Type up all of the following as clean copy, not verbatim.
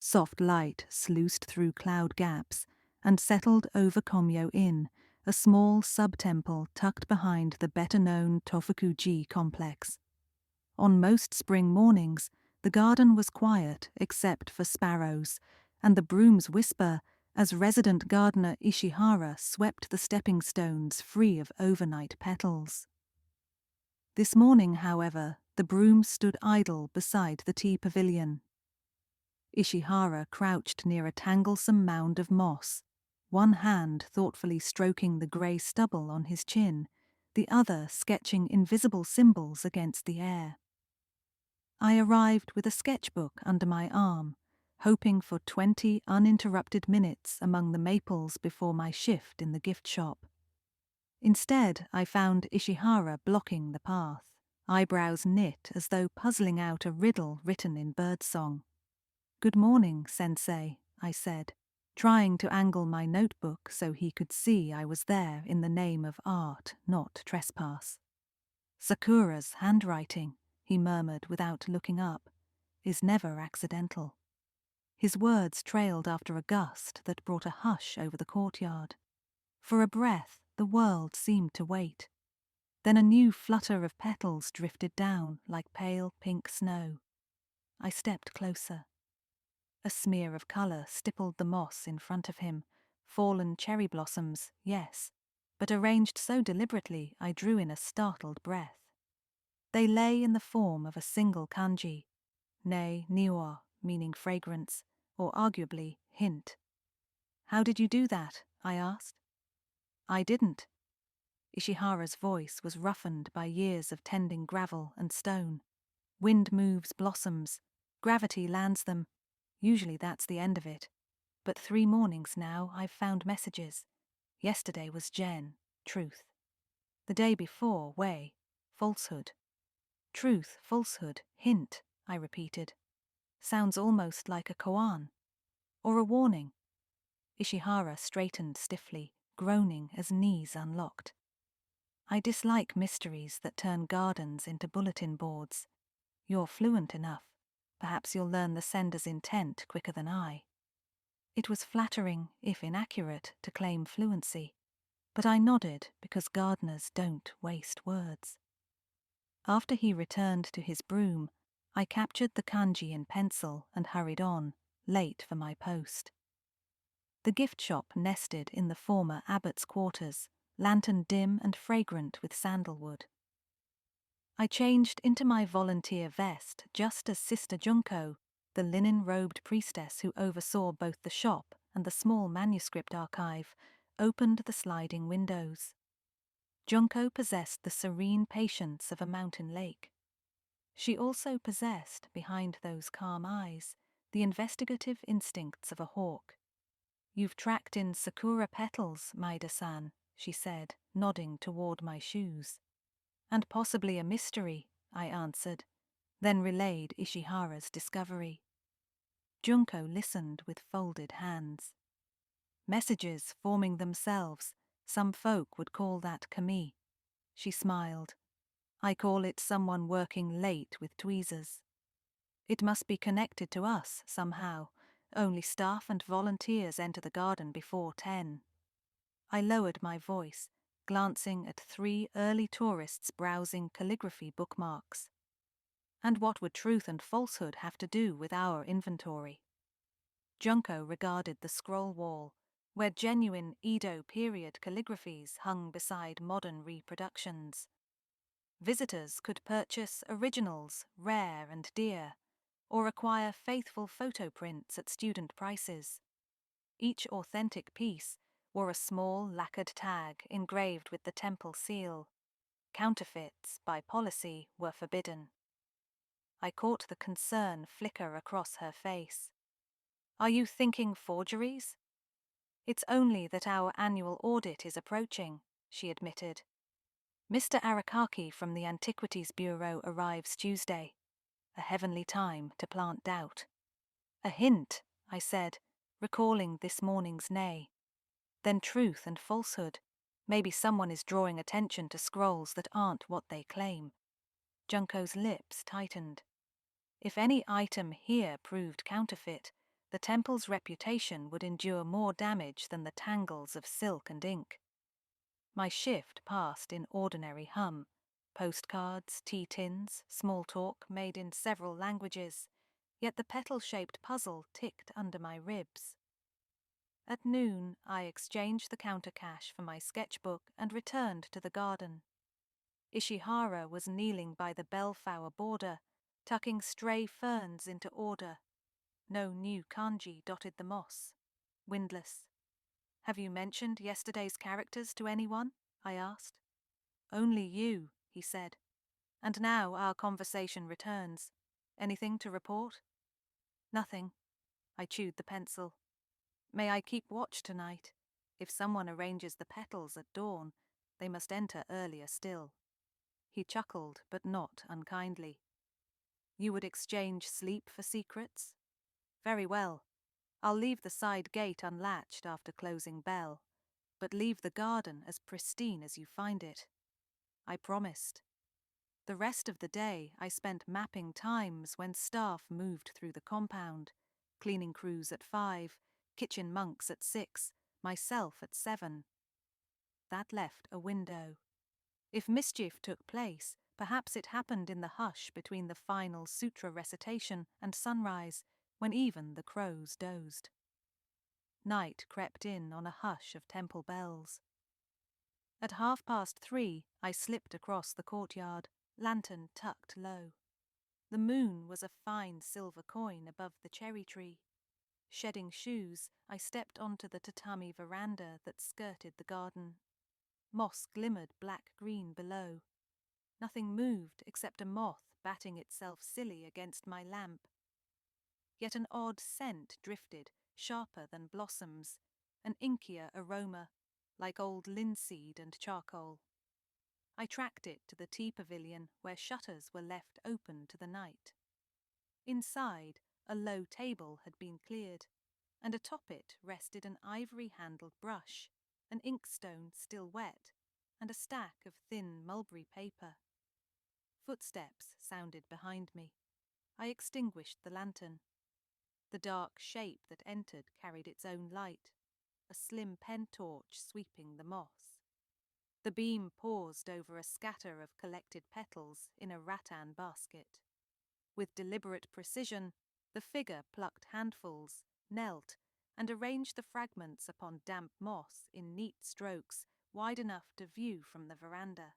Soft light sluiced through cloud gaps and settled over Komyo Inn, a small sub-temple tucked behind the better-known Tofuku-ji complex. On most spring mornings, the garden was quiet except for sparrows, and the brooms whisper as resident gardener Ishihara swept the stepping stones free of overnight petals. This morning, however, the broom stood idle beside the tea pavilion. Ishihara crouched near a tanglesome mound of moss, one hand thoughtfully stroking the grey stubble on his chin, the other sketching invisible symbols against the air. I arrived with a sketchbook under my arm, hoping for 20 uninterrupted minutes among the maples before my shift in the gift shop. Instead, I found Ishihara blocking the path, eyebrows knit as though puzzling out a riddle written in birdsong. "Good morning, Sensei," I said, trying to angle my notebook so he could see I was there in the name of art, not trespass. "Sakura's handwriting," he murmured without looking up, "is never accidental." His words trailed after a gust that brought a hush over the courtyard. For a breath, the world seemed to wait. Then a new flutter of petals drifted down like pale pink snow. I stepped closer. A smear of colour stippled the moss in front of him. Fallen cherry blossoms, yes, but arranged so deliberately I drew in a startled breath. They lay in the form of a single kanji, ne niwa, meaning fragrance, or arguably hint. "How did you do that?" I asked. "I didn't." Ishihara's voice was roughened by years of tending gravel and stone. Wind moves blossoms, gravity lands them. Usually that's the end of it. But 3 mornings now I've found messages. Yesterday was Jen, truth. The day before, Wei, falsehood. Truth, falsehood, hint, I repeated. Sounds almost like a koan. Or a warning. Ishihara straightened stiffly, groaning as knees unlocked. "I dislike mysteries that turn gardens into bulletin boards. You're fluent enough. Perhaps you'll learn the sender's intent quicker than I." It was flattering, if inaccurate, to claim fluency, but I nodded because gardeners don't waste words. After he returned to his broom, I captured the kanji in pencil and hurried on, late for my post. The gift shop nested in the former abbot's quarters, lantern dim and fragrant with sandalwood. I changed into my volunteer vest just as Sister Junko, the linen-robed priestess who oversaw both the shop and the small manuscript archive, opened the sliding windows. Junko possessed the serene patience of a mountain lake. She also possessed, behind those calm eyes, the investigative instincts of a hawk. "You've tracked in Sakura Petals, Maida-san," she said, nodding toward my shoes. "And possibly a mystery," I answered, then relayed Ishihara's discovery. Junko listened with folded hands. "Messages forming themselves, some folk would call that kami." She smiled. "I call it someone working late with tweezers. It must be connected to us somehow. Only staff and volunteers enter the garden before 10. I lowered my voice, glancing at 3 early tourists browsing calligraphy bookmarks. "And what would truth and falsehood have to do with our inventory?" Junko regarded the scroll wall, where genuine Edo period calligraphies hung beside modern reproductions. Visitors could purchase originals, rare and dear, or acquire faithful photo prints at student prices. Each authentic piece wore a small lacquered tag engraved with the temple seal. Counterfeits, by policy, were forbidden. I caught the concern flicker across her face. "Are you thinking forgeries?" "It's only that our annual audit is approaching," she admitted. "Mr. Arakaki from the Antiquities Bureau arrives Tuesday. A heavenly time to plant doubt." "A hint," I said, recalling this morning's nay. "Then truth and falsehood. Maybe someone is drawing attention to scrolls that aren't what they claim." Junko's lips tightened. "If any item here proved counterfeit, The temple's reputation would endure more damage than the tangles of silk and ink. My shift passed in ordinary hum. Postcards, tea tins, small talk made in several languages, yet the petal-shaped puzzle ticked under my ribs. At noon, I exchanged the counter cash for my sketchbook and returned to the garden. Ishihara was kneeling by the bellflower border, tucking stray ferns into order. No new kanji dotted the moss. Windless. "Have you mentioned yesterday's characters to anyone?" I asked. "Only you," he said. "And now our conversation returns. Anything to report?" "Nothing." I chewed the pencil. "May I keep watch tonight? If someone arranges the petals at dawn, they must enter earlier still." He chuckled, but not unkindly. "You would exchange sleep for secrets? Very well. I'll leave the side gate unlatched after closing bell, but leave the garden as pristine as you find it." I promised. The rest of the day I spent mapping times when staff moved through the compound, cleaning crews at 5, kitchen monks at 6, myself at 7. That left a window. If mischief took place, perhaps it happened in the hush between the final sutra recitation and sunrise, when even the crows dozed. Night crept in on a hush of temple bells. At 3:30, I slipped across the courtyard, lantern tucked low. The moon was a fine silver coin above the cherry tree. Shedding shoes, I stepped onto the tatami veranda that skirted the garden. Moss glimmered black-green below. Nothing moved except a moth batting itself silly against my lamp. Yet an odd scent drifted, sharper than blossoms, an inkier aroma, like old linseed and charcoal. I tracked it to the tea pavilion where shutters were left open to the night. Inside, a low table had been cleared, and atop it rested an ivory-handled brush, an inkstone still wet, and a stack of thin mulberry paper. Footsteps sounded behind me. I extinguished the lantern. The dark shape that entered carried its own light, a slim pen torch sweeping the moss. The beam paused over a scatter of collected petals in a rattan basket. With deliberate precision, the figure plucked handfuls, knelt, and arranged the fragments upon damp moss in neat strokes wide enough to view from the veranda.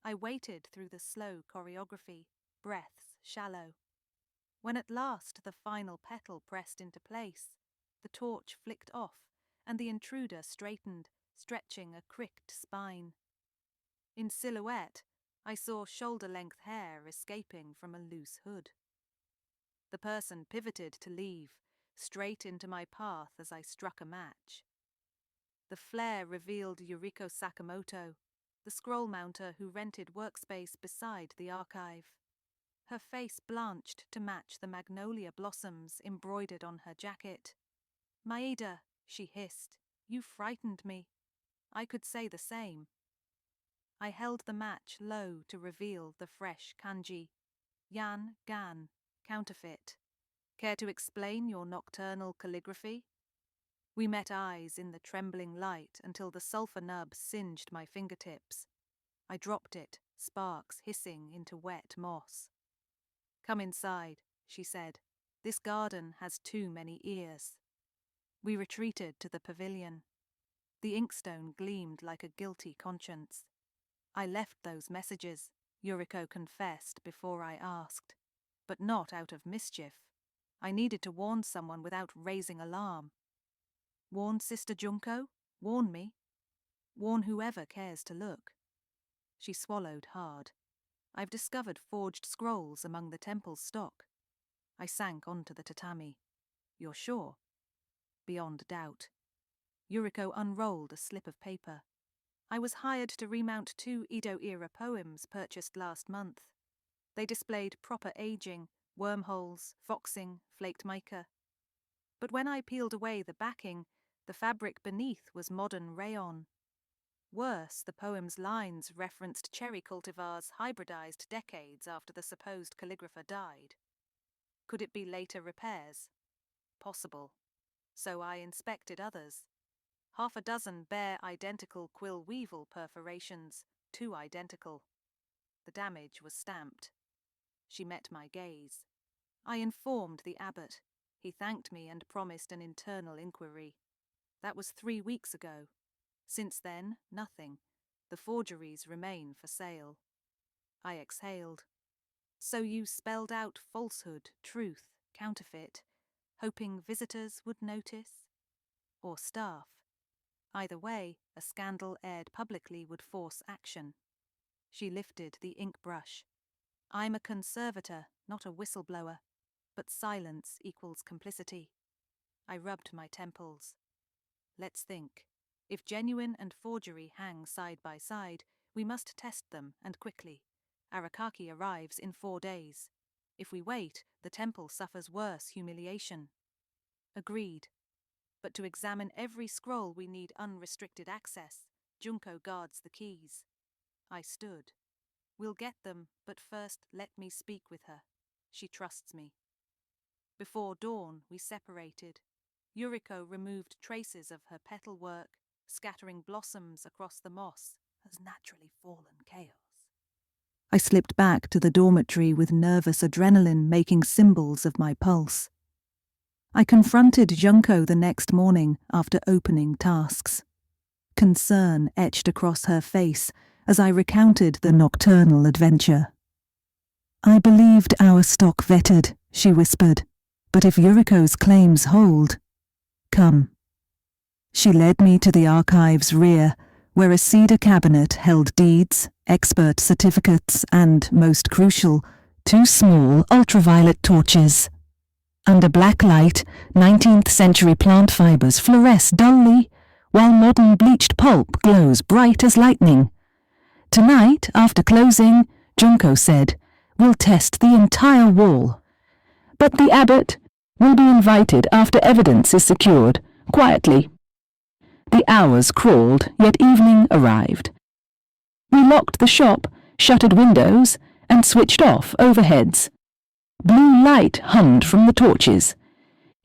I waited through the slow choreography, breaths shallow. When at last the final petal pressed into place, the torch flicked off, and the intruder straightened, stretching a cricked spine. In silhouette, I saw shoulder-length hair escaping from a loose hood. The person pivoted to leave, straight into my path as I struck a match. The flare revealed Yuriko Sakamoto, the scroll-mounter who rented workspace beside the archive. Her face blanched to match the magnolia blossoms embroidered on her jacket. "Maeda," she hissed, "you frightened me." I could say the same. I held the match low to reveal the fresh kanji. Yan Gan, counterfeit. Care to explain your nocturnal calligraphy? We met eyes in the trembling light until the sulphur nub singed my fingertips. I dropped it, sparks hissing into wet moss. "Come inside," she said. "This garden has too many ears." We retreated to the pavilion. The inkstone gleamed like a guilty conscience. "I left those messages," Yuriko confessed before I asked. "But not out of mischief. I needed to warn someone without raising alarm." "Warn Sister Junko? Warn me?" "Warn whoever cares to look." She swallowed hard. "I've discovered forged scrolls among the temple's stock." I sank onto the tatami. "You're sure?" "Beyond doubt." Yuriko unrolled a slip of paper. "I was hired to remount 2 Edo-era poems purchased last month. They displayed proper aging, wormholes, foxing, flaked mica. But when I peeled away the backing, the fabric beneath was modern rayon. Worse, the poem's lines referenced cherry cultivars hybridized decades after the supposed calligrapher died. Could it be later repairs? possible. So I inspected others. Half a dozen bare identical quill weevil perforations, 2 identical. The damage was stamped. She met my gaze. I informed the abbot. He thanked me and promised an internal inquiry. That was 3 weeks ago. Since then, nothing. The forgeries remain for sale. I exhaled. So you spelled out falsehood, truth, counterfeit, hoping visitors would notice? Or staff? Either way, a scandal aired publicly would force action. She lifted the ink brush. I'm a conservator, not a whistleblower, but silence equals complicity. I rubbed my temples. Let's think. If genuine and forgery hang side by side, we must test them, and quickly. Arakaki arrives in 4 days. If we wait, the temple suffers worse humiliation. Agreed. But to examine every scroll we need unrestricted access. Junko guards the keys. I stood. We'll get them, but first let me speak with her. She trusts me. Before dawn, we separated. Yuriko removed traces of her petal work, scattering blossoms across the moss as naturally fallen chaos. I slipped back to the dormitory with nervous adrenaline making symbols of my pulse. I confronted Junko the next morning after opening tasks. Concern etched across her face as I recounted the nocturnal adventure. I believed our stock vetted, she whispered, but if Yuriko's claims hold, come. She led me to the archive's rear, where a cedar cabinet held deeds, expert certificates, and, most crucial, 2 small ultraviolet torches. Under black light, 19th century plant fibers fluoresce dully, while modern bleached pulp glows bright as lightning. Tonight, after closing, Junko said, we'll test the entire wall. But the abbot will be invited after evidence is secured, quietly. The hours crawled, yet evening arrived. We locked the shop, shuttered windows, and switched off overheads. Blue light hummed from the torches.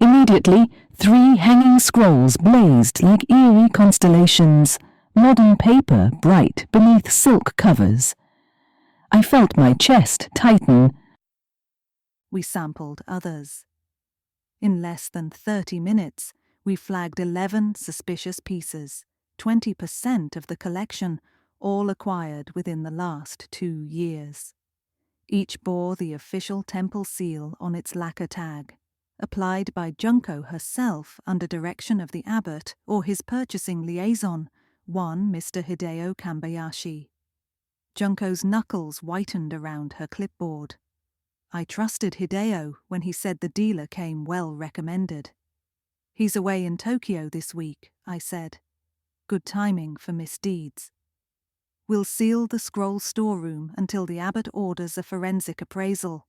Immediately, 3 hanging scrolls blazed like eerie constellations, modern paper bright beneath silk covers. I felt my chest tighten. We sampled others. In less than 30 minutes, we flagged 11 suspicious pieces, 20% of the collection, all acquired within the last 2 years. Each bore the official temple seal on its lacquer tag, applied by Junko herself under direction of the abbot or his purchasing liaison, one Mr. Hideo Kambayashi. Junko's knuckles whitened around her clipboard. I trusted Hideo when he said the dealer came well recommended. He's away in Tokyo this week, I said. Good timing for misdeeds. We'll seal the scroll storeroom until the abbot orders a forensic appraisal.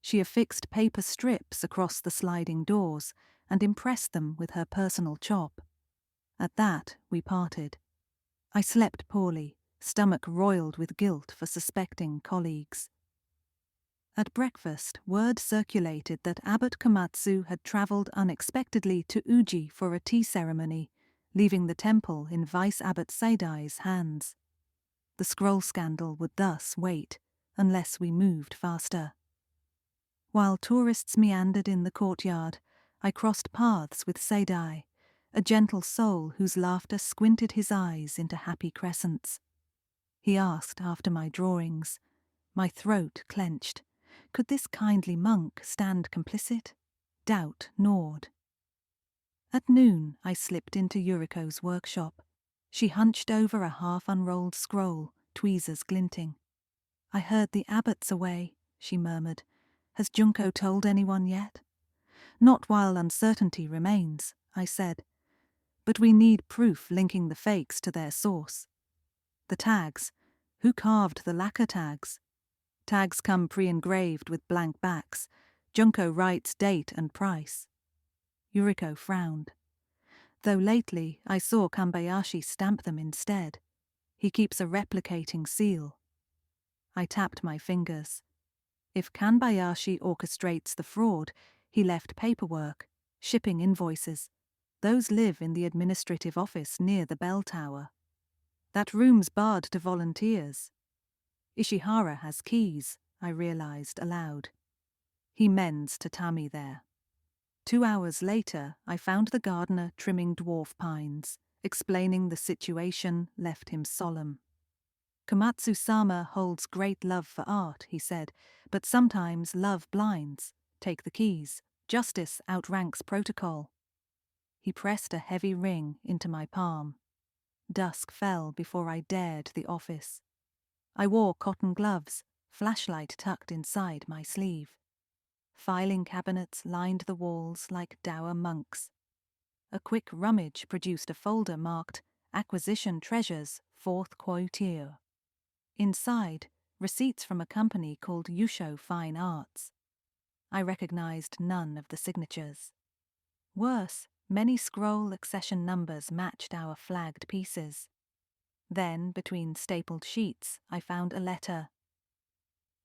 She affixed paper strips across the sliding doors and impressed them with her personal chop. At that, we parted. I slept poorly, stomach roiled with guilt for suspecting colleagues. At breakfast, word circulated that Abbot Komatsu had travelled unexpectedly to Uji for a tea ceremony, leaving the temple in Vice Abbot Seidai's hands. The scroll scandal would thus wait, unless we moved faster. While tourists meandered in the courtyard, I crossed paths with Seidai, a gentle soul whose laughter squinted his eyes into happy crescents. He asked after my drawings. My throat clenched. Could this kindly monk stand complicit? Doubt gnawed. At noon, I slipped into Yuriko's workshop. She hunched over a half-unrolled scroll, tweezers glinting. I heard the abbot's away, she murmured. Has Junko told anyone yet? Not while uncertainty remains, I said. But we need proof linking the fakes to their source. The tags. Who carved the lacquer tags? Tags come pre-engraved with blank backs. Junko writes date and price. Yuriko frowned. Though lately I saw Kambayashi stamp them instead. He keeps a replicating seal. I tapped my fingers. If Kambayashi orchestrates the fraud, he left paperwork. Shipping invoices. Those live in the administrative office near the bell tower. That room's barred to volunteers. Ishihara has keys, I realized aloud. He mends tatami there. 2 hours later, I found the gardener trimming dwarf pines. Explaining the situation left him solemn. Komatsu-sama holds great love for art, he said, but sometimes love blinds. Take the keys. Justice outranks protocol. He pressed a heavy ring into my palm. Dusk fell before I dared the office. I wore cotton gloves, flashlight tucked inside my sleeve. Filing cabinets lined the walls like dour monks. A quick rummage produced a folder marked Acquisition Treasures, 4th Quotier. Inside, receipts from a company called Yusho Fine Arts. I recognized none of the signatures. Worse, many scroll accession numbers matched our flagged pieces. Then, between stapled sheets, I found a letter.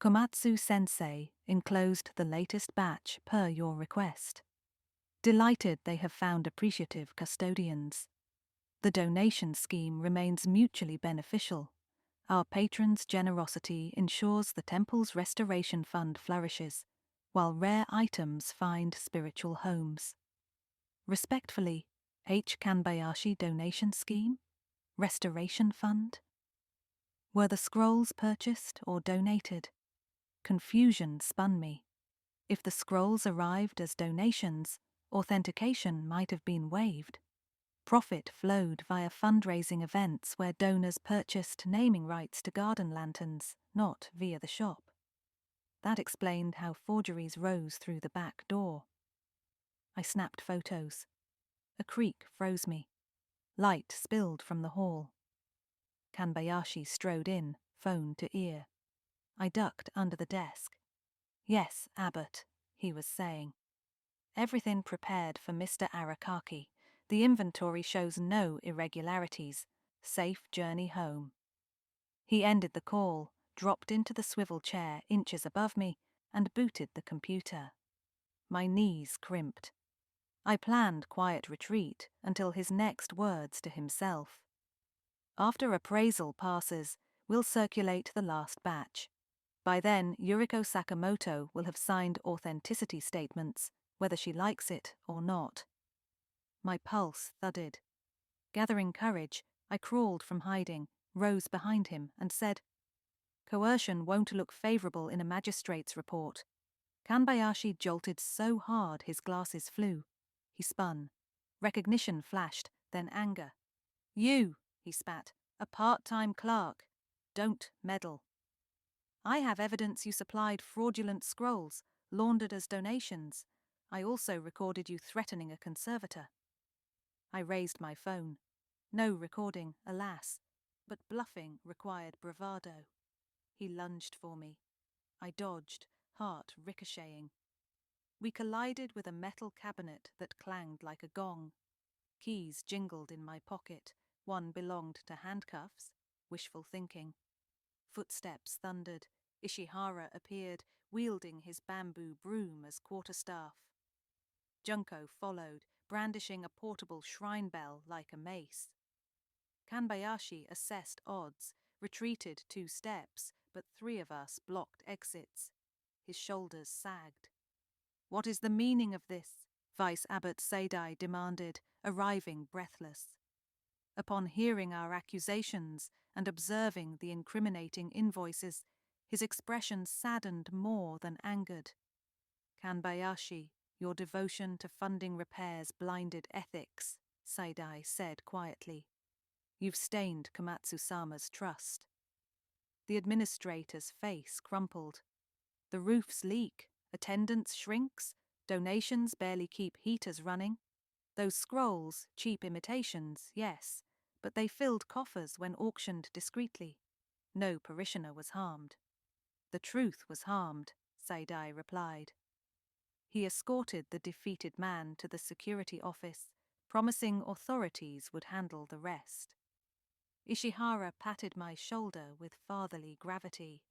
Komatsu-sensei enclosed the latest batch per your request. Delighted they have found appreciative custodians. The donation scheme remains mutually beneficial. Our patrons' generosity ensures the temple's restoration fund flourishes, while rare items find spiritual homes. Respectfully, H. Kanbayashi Donation Scheme? Restoration Fund? Were the scrolls purchased or donated? Confusion spun me. If the scrolls arrived as donations, authentication might have been waived. Profit flowed via fundraising events where donors purchased naming rights to garden lanterns, not via the shop. That explained how forgeries rose through the back door. I snapped photos. A creak froze me. Light spilled from the hall. Kanbayashi strode in, phone to ear. I ducked under the desk. Yes, Abbot, he was saying. Everything prepared for Mr. Arakaki. The inventory shows no irregularities. Safe journey home. He ended the call, dropped into the swivel chair inches above me, and booted the computer. My knees crimped. I planned quiet retreat until his next words to himself. After appraisal passes, we'll circulate the last batch. By then, Yuriko Sakamoto will have signed authenticity statements, whether she likes it or not. My pulse thudded. Gathering courage, I crawled from hiding, rose behind him, and said, "Coercion won't look favourable in a magistrate's report." Kanbayashi jolted so hard his glasses flew. He spun. Recognition flashed, then anger. "You," he spat, "a part-time clerk. Don't meddle. I have evidence you supplied fraudulent scrolls, laundered as donations. I also recorded you threatening a conservator." I raised my phone. No recording, alas, but bluffing required bravado. He lunged for me. I dodged, heart ricocheting. We collided with a metal cabinet that clanged like a gong. Keys jingled in my pocket. One belonged to handcuffs. Wishful thinking. Footsteps thundered. Ishihara appeared, wielding his bamboo broom as quarterstaff. Junko followed, brandishing a portable shrine bell like a mace. Kanbayashi assessed odds, retreated 2 steps, but 3 of us blocked exits. His shoulders sagged. "What is the meaning of this?" Vice Abbot Seidai demanded, arriving breathless. Upon hearing our accusations and observing the incriminating invoices, his expression saddened more than angered. "Kanbayashi, your devotion to funding repairs blinded ethics," Seidai said quietly. "You've stained Komatsu-sama's trust." The administrator's face crumpled. "The roofs leak, attendance shrinks, donations barely keep heaters running. Those scrolls, cheap imitations, yes, but they filled coffers when auctioned discreetly. No parishioner was harmed." "The truth was harmed," Seidai replied. He escorted the defeated man to the security office, promising authorities would handle the rest. Ishihara patted my shoulder with fatherly gravity.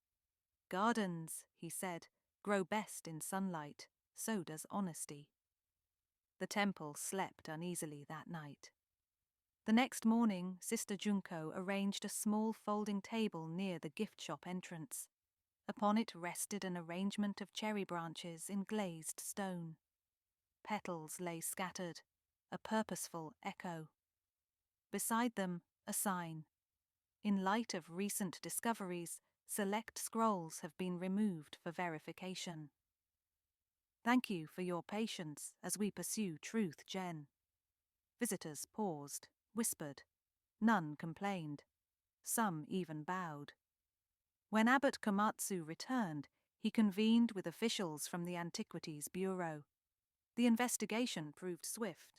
"Gardens," he said, "grow best in sunlight. So does honesty." The temple slept uneasily that night. The next morning, Sister Junko arranged a small folding table near the gift shop entrance. Upon it rested an arrangement of cherry branches in glazed stone. Petals lay scattered, a purposeful echo. Beside them, a sign. In light of recent discoveries, select scrolls have been removed for verification. Thank you for your patience as we pursue truth, Jen. Visitors paused, whispered. None complained. Some even bowed. When Abbot Komatsu returned, he convened with officials from the Antiquities Bureau. The investigation proved swift.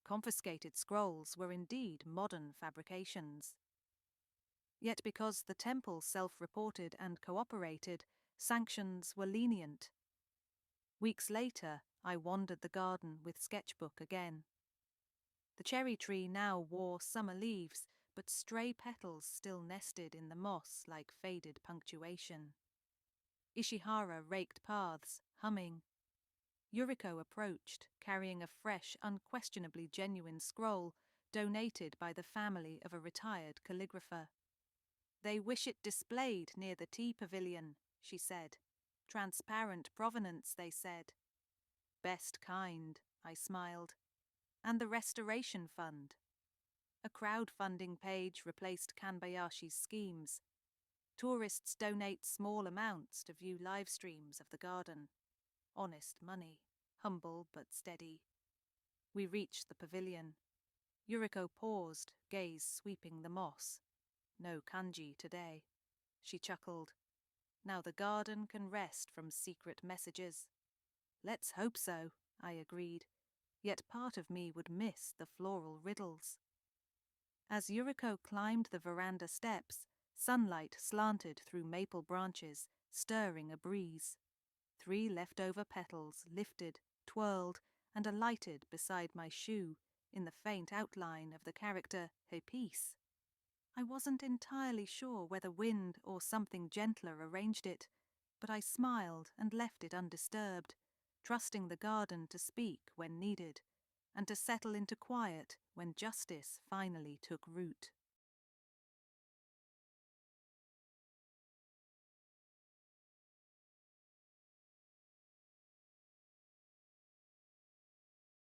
Confiscated scrolls were indeed modern fabrications. Yet because the temple self-reported and cooperated, sanctions were lenient. Weeks later, I wandered the garden with sketchbook again. The cherry tree now wore summer leaves, but stray petals still nested in the moss like faded punctuation. Ishihara raked paths, humming. Yuriko approached, carrying a fresh, unquestionably genuine scroll donated by the family of a retired calligrapher. They wish it displayed near the tea pavilion, she said. Transparent provenance, they said. Best kind, I smiled. And the Restoration Fund. A crowdfunding page replaced Kanbayashi's schemes. Tourists donate small amounts to view live streams of the garden. Honest money, humble but steady. We reached the pavilion. Yuriko paused, gaze sweeping the moss. No kanji today. She chuckled. Now the garden can rest from secret messages. Let's hope so, I agreed. Yet part of me would miss the floral riddles. As Yuriko climbed the veranda steps, sunlight slanted through maple branches, stirring a breeze. 3 leftover petals lifted, twirled, and alighted beside my shoe in the faint outline of the character Peace. I wasn't entirely sure whether wind or something gentler arranged it, but I smiled and left it undisturbed, trusting the garden to speak when needed, and to settle into quiet when justice finally took root.